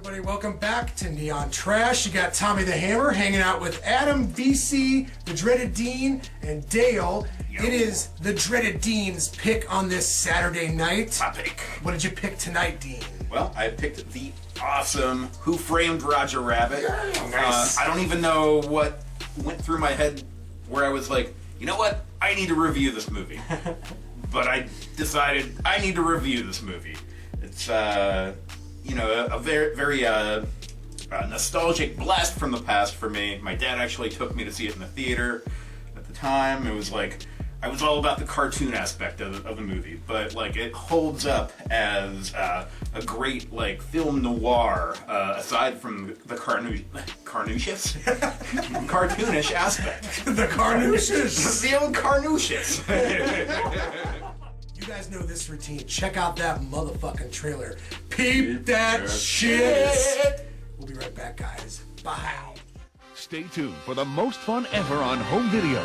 everybody, welcome back to Neon Trash. You got Tommy the Hammer hanging out with Adam, VC, the Dreaded Dean, and Dale. Yo. It is the Dreaded Dean's pick on this Saturday night. My pick. What did you pick tonight, Dean? Well, I picked the awesome Who Framed Roger Rabbit. Nice. I don't even know what went through my head where I was like, you know what? I need to review this movie. But I decided I need to review this movie. It's, a very nostalgic blast from the past for me. My dad actually took me to see it in the theater at the time. It was like, I was all about the cartoon aspect of the movie, but like it holds up as a great like film noir aside from the carnoushes, cartoonish aspect. The carnoushes, the old carnoushes. You guys know this routine. Check out that motherfucking trailer. Peep that shit. We'll be right back, guys. Bye. Stay tuned for the most fun ever on home video.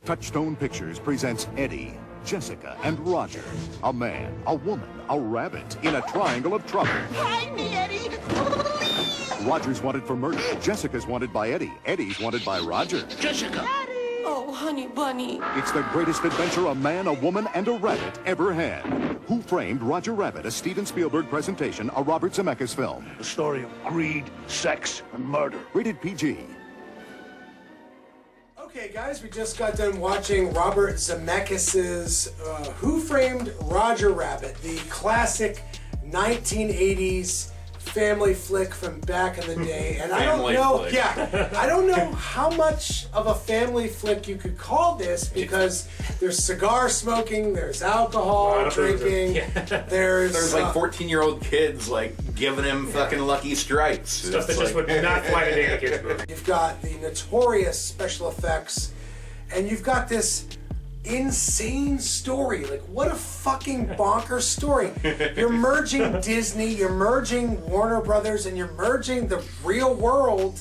Touchstone Pictures presents Eddie, Jessica, and Roger. A man, a woman, a rabbit in a triangle of trouble. Find me, Eddie! Roger's wanted for murder. Jessica's wanted by Eddie. Eddie's wanted by Roger. Jessica! Daddy! Oh, honey bunny. It's the greatest adventure a man, a woman, and a rabbit ever had. Who Framed Roger Rabbit? A Steven Spielberg presentation, a Robert Zemeckis film. The story of greed, sex, and murder. Rated PG. Okay, guys, we just got done watching Robert Zemeckis' Who Framed Roger Rabbit, the classic 1980s family flick from back in the day. And I don't know how much of a family flick you could call this, because there's cigar smoking, there's alcohol drinking, there's like 14-year-old kids like giving him fucking Lucky Strikes. Stuff that just would not fly today in a kid's movie. You've got the notorious special effects, and you've got this insane story. Like, what a fucking bonkers story. You're merging Disney, you're merging Warner Brothers, and you're merging the real world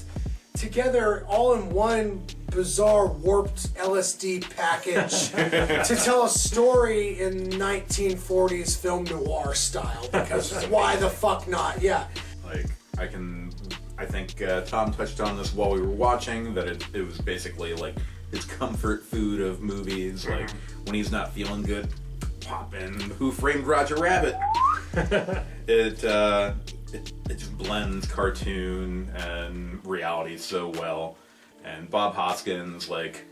together all in one bizarre warped LSD package to tell a story in 1940s film noir style, because why the fuck not? Yeah. Like, I think Tom touched on this while we were watching, that it was basically like his comfort food of movies. Like, when he's not feeling good, pop in Who Framed Roger Rabbit. It just blends cartoon and reality so well. And Bob Hoskins, like,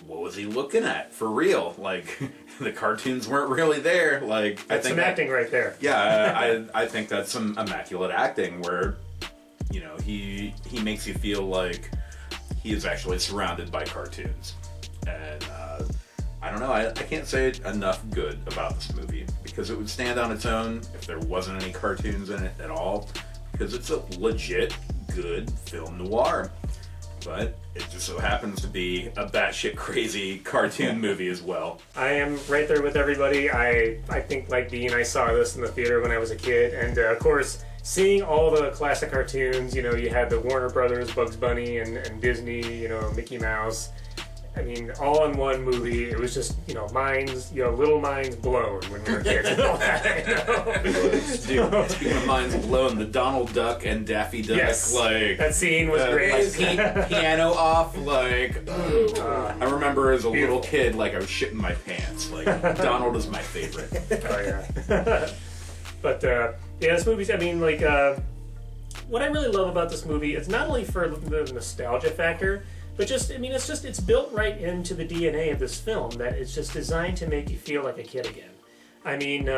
what was he looking at for real? Like, the cartoons weren't really there. Like, that's some acting right there. Yeah, I think that's some immaculate acting where, you know, he makes you feel like he is actually surrounded by cartoons. And I don't know, I can't say enough good about this movie, because it would stand on its own if there wasn't any cartoons in it at all, because it's a legit good film noir. But it just so happens to be a batshit crazy cartoon movie as well. I am right there with everybody. I think, like Dean, I saw this in the theater when I was a kid, and of course, seeing all the classic cartoons, you know, you had the Warner Brothers, Bugs Bunny, and Disney, you know, Mickey Mouse. I mean, all in one movie. It was just, you know, little minds blown when we were kids and all that, you know? Dude, speaking of minds blown, the Donald Duck and Daffy Duck, yes, like... that scene was great. Like, piano off, like... I remember as a little kid, like, I was shitting my pants. Like, Donald is my favorite. Oh, yeah. But, yeah, this movie, I mean, like, what I really love about this movie, it's not only for the nostalgia factor, but just, I mean, it's built right into the DNA of this film, that it's just designed to make you feel like a kid again. I mean,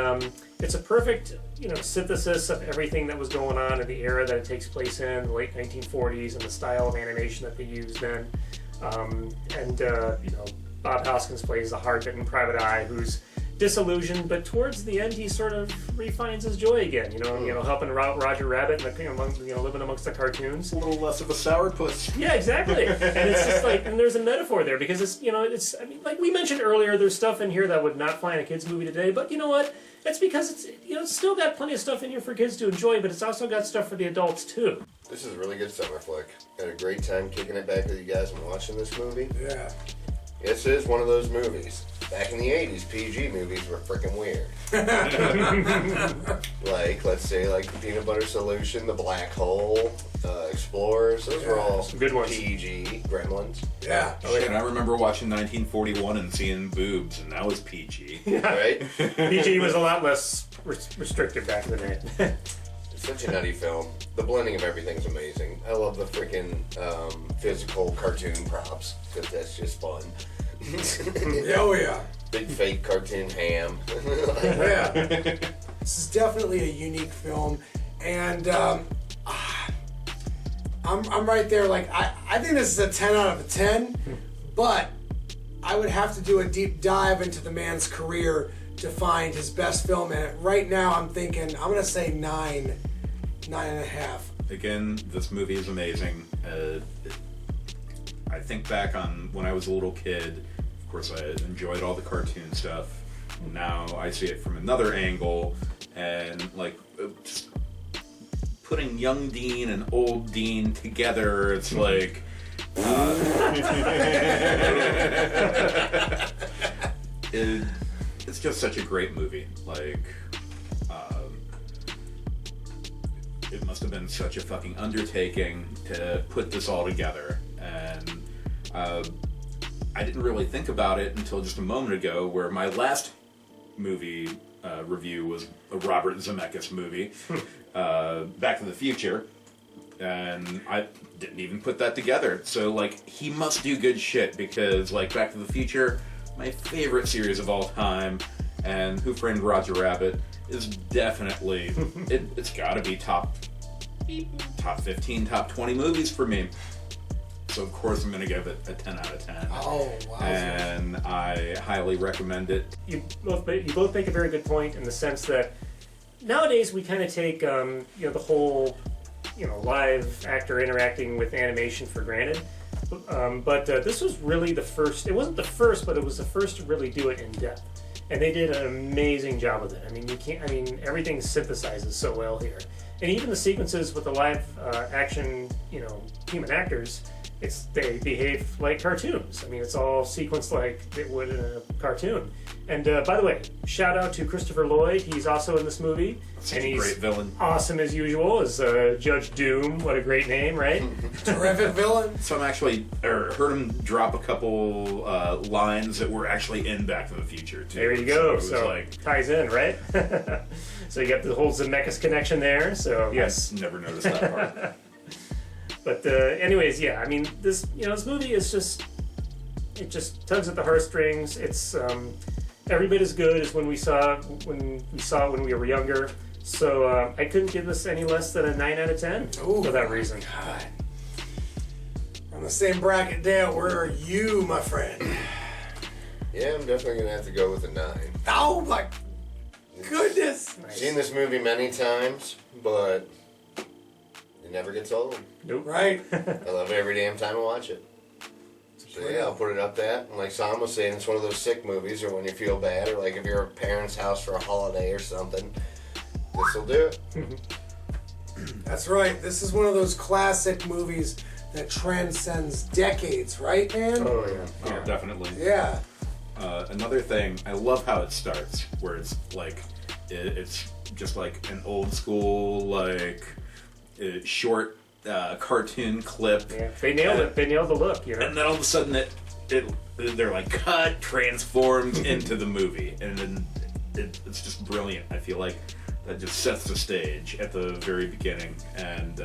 it's a perfect, you know, synthesis of everything that was going on in the era that it takes place in, the late 1940s, and the style of animation that they used then. You know, Bob Hoskins plays the hard-bitten private eye who's disillusioned, but towards the end he sort of refines his joy again. You know, helping Roger Rabbit and living amongst the cartoons. A little less of a sourpuss. Yeah, exactly. And it's just like, and there's a metaphor there, because it's, you know, it's, I mean, like we mentioned earlier, there's stuff in here that would not fly in a kids movie today. But you know what? It's because it's, you know, it's still got plenty of stuff in here for kids to enjoy, but it's also got stuff for the adults too. This is a really good summer flick. Had a great time kicking it back with you guys and watching this movie. Yeah. This is one of those movies. Back in the 80s, PG movies were freaking weird. Like, let's say, like the Peanut Butter Solution, The Black Hole, Explorers. Those were all some good ones. PG. Gremlins. Yeah. Shit, I remember watching 1941 and seeing boobs, and that was PG. Right? PG was a lot less restrictive back in the day. It's such a nutty film. The blending of everything's amazing. I love the freaking physical cartoon props, because that's just fun. Oh yeah. Big fake cartoon ham. Yeah. This is definitely a unique film, and I'm right there. Like I think this is a 10 out of 10, but I would have to do a deep dive into the man's career to find his best film. And right now, I'm thinking I'm gonna say 9.5. Again, this movie is amazing. I think back on when I was a little kid. Of course, I enjoyed all the cartoon stuff. Now I see it from another angle, and like just putting young Dean and old Dean together, it's like it's just such a great movie. Like it must have been such a fucking undertaking to put this all together, and I didn't really think about it until just a moment ago, where my last movie review was a Robert Zemeckis movie, Back to the Future, and I didn't even put that together. So, like, he must do good shit, because, like, Back to the Future, my favorite series of all time, and Who Framed Roger Rabbit is definitely, it's gotta be top 15, top 20 movies for me. So of course I'm going to give it a 10 out of 10. Oh, wow. And I highly recommend it. You both make a very good point in the sense that nowadays we kind of take the whole live actor interacting with animation for granted. But this was really the first. It wasn't the first, but it was the first to really do it in depth. And they did an amazing job with it. I mean, everything synthesizes so well here. And even the sequences with the live action, human actors, they behave like cartoons. I mean, it's all sequenced like it would in a cartoon. And by the way, shout out to Christopher Lloyd. He's also in this movie. Such a great villain. Awesome as usual as Judge Doom. What a great name, right? Terrific villain. So I'm actually heard him drop a couple lines that were actually in Back to the Future too. There you go. So, so ties in, right? So you got the whole Zemeckis connection there. So yes, I never noticed that part. But anyways, yeah. I mean, this movie is just tugs at the heartstrings. It's every bit as good as when we saw it when we were younger. So I couldn't give this any less than a 9 out of 10 for that reason. God. On the same bracket, Dale. Where are you, my friend? Yeah, I'm definitely gonna have to go with a 9. Oh my goodness! I've seen this movie many times, but it never gets old. Nope. Right? I love it every damn time I watch it. So yeah, I'll put it up that. And like Sam was saying, it's one of those sick movies, or when you feel bad, or like if you're at a parent's house for a holiday or something, this'll do it. That's right. This is one of those classic movies that transcends decades, right, man? Oh yeah. Oh, definitely. Yeah. Another thing, I love how it starts, where it's like, it's just like an old school, like, short cartoon clip. Yeah, they nailed it. They nailed the look, And then all of a sudden, they're like cut, transformed into the movie, and then it's just brilliant. I feel like that just sets the stage at the very beginning, and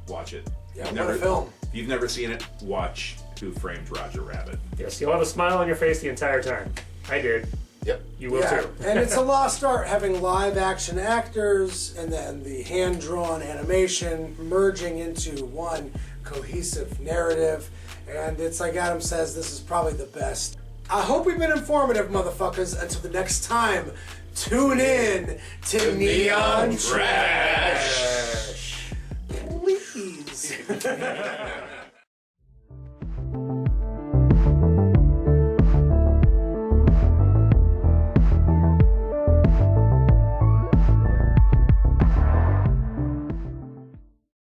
watch it. Yeah, what a film. If you've never seen it, watch Who Framed Roger Rabbit. Yes, you'll have a smile on your face the entire time. I did. Yep. You will Yeah, too. and it's a lost art having live action actors and then the hand drawn animation merging into one cohesive narrative. And it's like Adam says, this is probably the best. I hope we've been informative, motherfuckers. Until the next time, tune in to Neon Trash. Please.